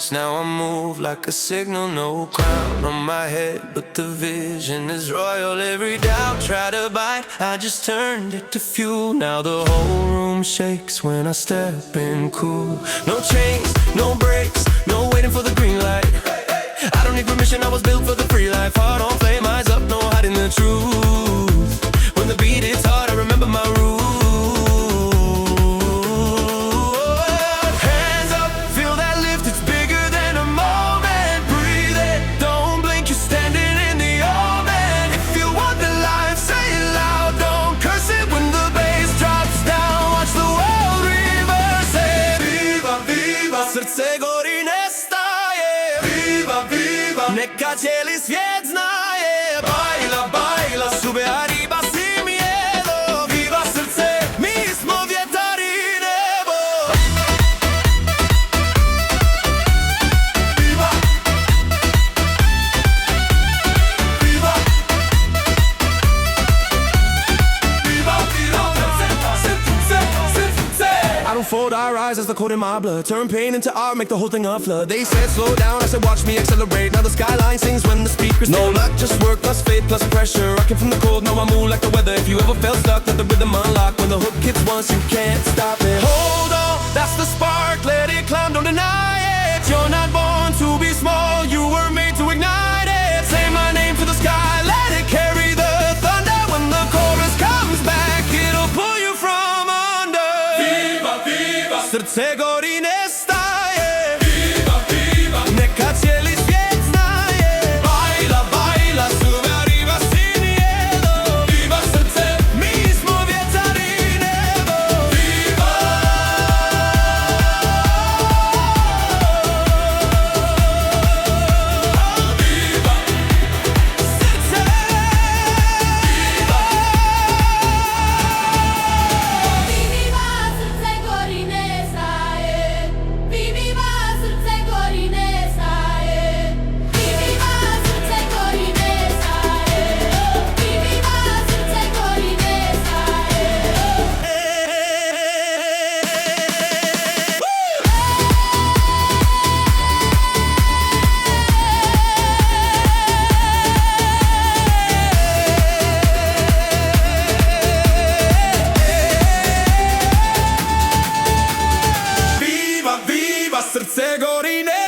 eyes, now I move like a signal. No crown on my head, but the vision is royal. Every doubt try to bite, I just turned it to fuel. Now the whole room shakes when I step in cool. No chains, no brakes, no waiting for the green light. I don't need permission, I was built for the free life. Heart on flame, eyes up, no hiding the truth. When the beat hits hard, I remember my rules. Hands up, feel that lift, it's bigger than a moment. Breathe it, don't blink, you're standing in the open. If you want the life, say it loud, don't curse it when the bass drops down. Watch the world reverse it. Viva, viva, srce gori ne staje. Viva, viva, neka cijeli svijet znaje. Baila, baila, sube arriba sin miedo. Viva srce, mi smo vjetar i nebo. Viva, viva, viva, viva, srce. I don't fold our eyes as the code in my blood. Turn pain into art, make the whole thing a flood. They said slow down, I said watch me accelerate. Now the skyline sings when the speakers no luck, just work plus faith plus pressure. Rocking from the cold, now I move like the weather. If you ever felt stuck, let the rhythm unlock. When the hook hits once, you can't stop it. Hold on, that's the spark, let it climb, don't deny it. You're not born to be small, you were made to ignite it. Say my name to the sky, let it carry the thunder. When the chorus comes back, it'll pull you from under. Viva, viva, srce gori ne staje. Viva, viva, neka cijeli svijet znaje. Baila, baila, sube arriba sin miedo. Viva srce, mi smo vjetar i nebo. Viva, viva, srce. Viva srce gori ne staje. Viva srce gori ne staje. Viva srce gori ne staje. Viva srce gori ne staje. Viva, viva, srce gori ne